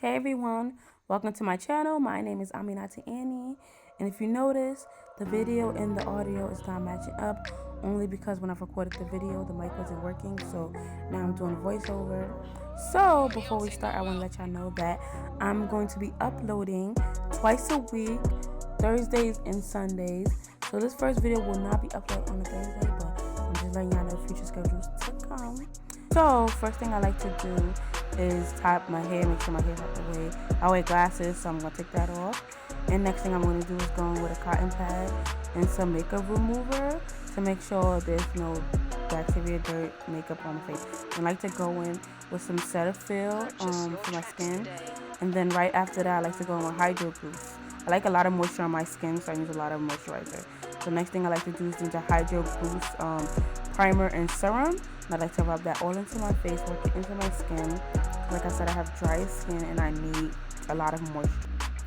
Hey everyone, welcome to my channel. My name is Aminata, and if you notice, the video and the audio is not matching up only because when I recorded the video, the mic wasn't working, so now I'm doing voiceover. So before we start, I want to let y'all know that I'm going to be uploading twice a week, Thursdays and Sundays. So this first video will not be uploaded on a Thursday, but I'm just letting y'all know future schedules to come. So first thing I like to do is top my hair, make sure my hair's out the way. I wear glasses, so I'm gonna take that off. And next thing I'm gonna do is go in with a cotton pad and some makeup remover to make sure there's no bacteria, dirt, makeup on the face. I like to go in with some Cetaphil for my skin, and then right after that I like to go in with Hydro Boost. I like a lot of moisture on my skin, so I use a lot of moisturizer. So next thing I like to do is do the Hydro Boost primer and serum. And I like to rub that all into my face, work it into my skin. Like I said, I have dry skin and I need a lot of moisture.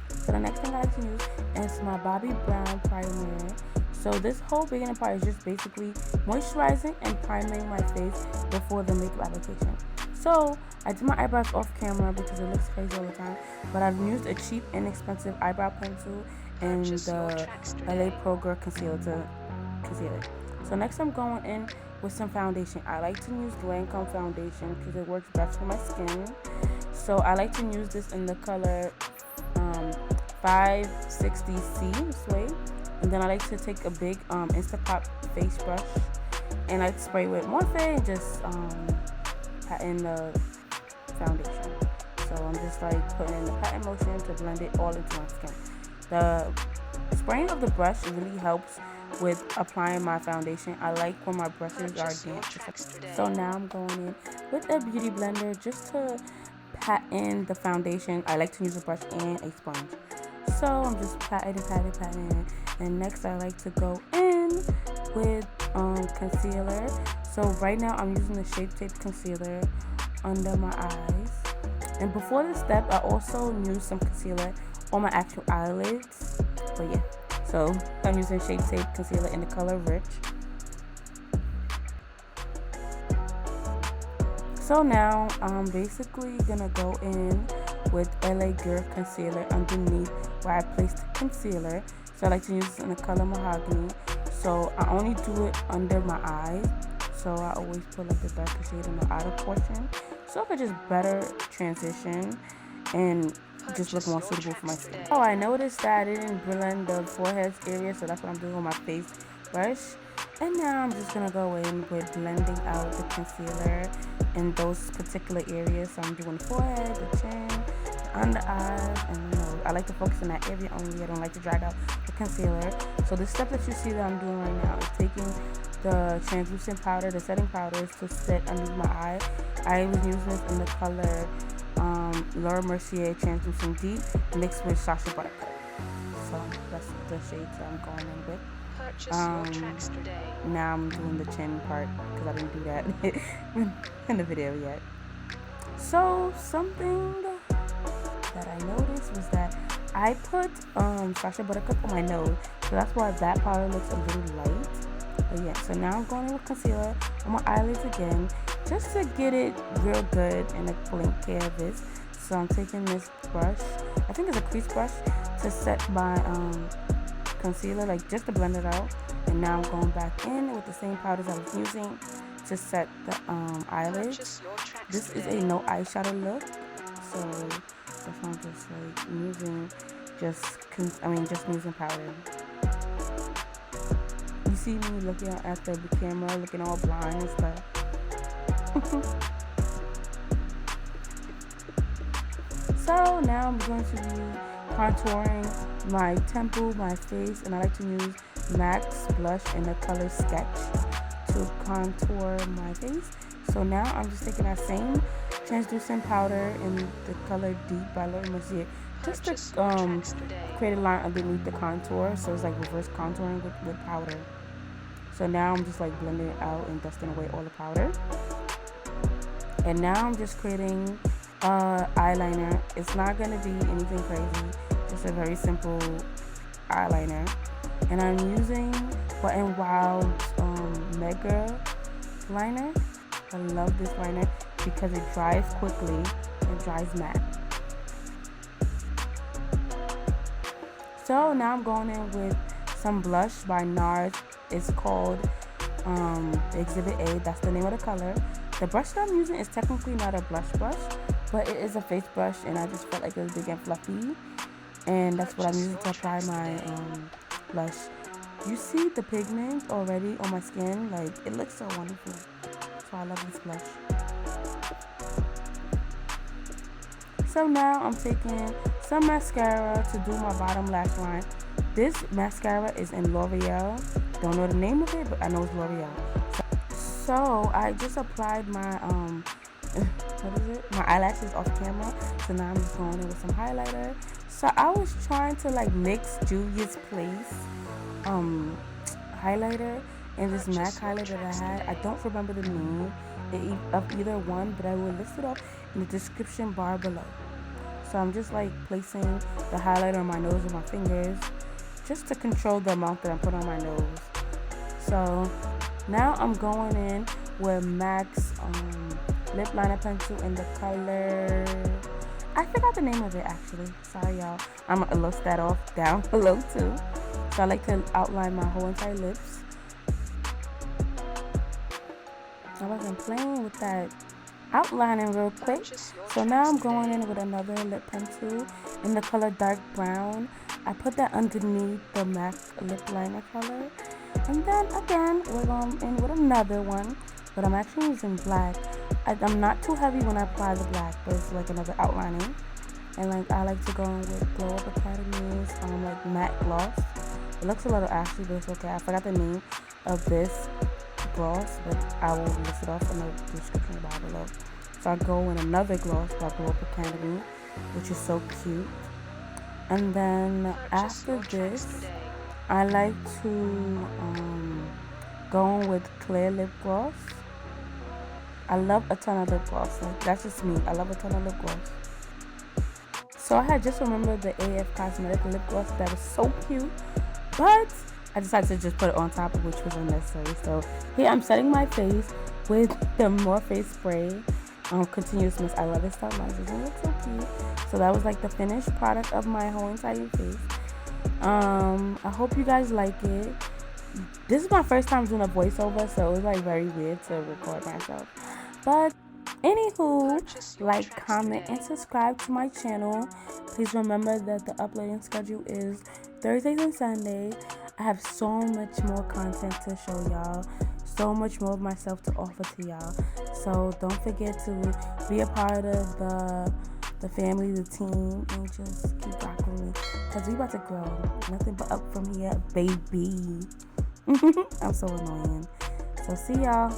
So the next thing I like to use is my Bobbi Brown primer. So this whole beginning part is just basically moisturizing and priming my face before the makeup application. So I did my eyebrows off camera because it looks crazy all the time, but I've used a cheap, inexpensive eyebrow pencil and the LA Pro Girl concealer to conceal it. So next I'm going in with some foundation. I like to use Lancome foundation because it works best for my skin. So I like to use this in the color 560C Suede. And then I like to take a big Instapot face brush and I spray with Morphe and just pat in the foundation. So I'm just like putting in the pat motion to blend it all into my skin. The spraying of the brush really helps with applying my foundation. I like when my brushes are damp. So now I'm going in with a beauty blender just to pat in the foundation. I like to use a brush and a sponge. So I'm just patting. And next I like to go in with concealer. So right now I'm using the Shape Tape concealer under my eyes. And before this step, I also use some concealer on my actual eyelids. But yeah. So I'm using Shape Tape concealer in the color Rich. So now I'm basically gonna go in with LA Girl concealer underneath where I placed the concealer. So I like to use this in the color Mahogany. So I only do it under my eyes. So I always put like the darker shade in the outer portion, so I could just better transition and just look more suitable for my skin. Oh, I noticed that I didn't blend the forehead area, so that's what I'm doing with my face brush. And now I'm just gonna go in with blending out the concealer in those particular areas. So I'm doing the forehead, the chin, the under eyes, and I like to focus on that area only. I don't like to drag out the concealer. So the step that you see that I'm doing right now is taking the translucent powder, the setting powders, to set under my eye. I was using this in the color Mercier Translucent Deep mixed with Sasha Buttercup. So that's the shades that I'm going in with. Now I'm doing the chin part because I didn't do that in the video yet. So something that I noticed was that I put Sasha Buttercup on my nose, so that's why that powder looks a little light. But yeah, so now I'm going in with concealer on my eyelids again, just to get it real good and pulling care of this. So I'm taking this brush, I think it's a crease brush, to set my concealer, like just to blend it out. And now I'm going back in with the same powders I was using to set the eyelids. This is a no eyeshadow look, so that's why I'm just like using just using powder. You see me looking at the camera, looking all blind and stuff. So now I'm going to be contouring my temple, my face, and I like to use MAC's blush in the color Sketch to contour my face. So now I'm just taking that same translucent powder in the color Deep by Mercier just to create a line underneath the contour. So it's like reverse contouring with powder. So now I'm just like blending it out and dusting away all the powder. And now I'm just creating eyeliner. It's not going to be anything crazy, just a very simple eyeliner. And I'm using Wet n Wild's Mega liner. I love this liner because it dries quickly and dries matte. So now I'm going in with some blush by NARS. It's called Exhibit A. That's the name of the color. The brush that I'm using is technically not a blush brush, but it is a face brush, and I just felt like it was big and fluffy. And that's what I'm using to apply my blush. You see the pigment already on my skin? Like, it looks so wonderful. So I love this blush. So now I'm taking some mascara to do my bottom lash line. This mascara is in L'Oreal. Don't know the name of it, but I know it's L'Oreal. So I just applied my my eyelashes off camera. So now I'm just going in with some highlighter. So I was trying to like mix Juvia's Place highlighter and this MAC highlighter that I had. I don't remember the name of either one, but I will list it off in the description bar below. So I'm just like placing the highlighter on my nose with my fingers just to control the amount that I put on my nose. So now I'm going in with MAC's lip liner pencil in the color, I forgot the name of it actually. Sorry y'all. I'm gonna list that off down below too. So I like to outline my whole entire lips. I wasn't playing with that outlining real quick. So now I'm going in with another lip pencil in the color dark brown. I put that underneath the MAC lip liner color. And then again, we're going in with another one, but I'm actually using black. I'm not too heavy when I apply the black, but it's like another outlining. And like I like to go in with Glow Up Academy's like matte gloss. It looks a little ashy, but it's okay. I forgot the name of this gloss, but I will list it off in the description bar below. So I go in another gloss by Glow Up Academy, which is so cute. And then after this, I like to go in with clear lip gloss. I love a ton of lip gloss. Like, that's just me. I love a ton of lip gloss. So I had just remembered the AF Cosmetic lip gloss that was so cute, but I decided to just put it on top, which was unnecessary. So here I'm setting my face with the More Face Spray Continuous Mist. I love it so much. It looks so cute. So that was like the finished product of my whole entire face. I hope you guys like it. This is my first time doing a voiceover, so it was like very weird to record myself. But anywho, like, comment, and subscribe to my channel. Please remember that the uploading schedule is Thursdays and Sundays. I have so much more content to show y'all, so much more of myself to offer to y'all. So don't forget to be a part of the family, the team, and just keep rocking with me, because we about to grow. Nothing but up from here, baby. I'm so annoying. So see y'all.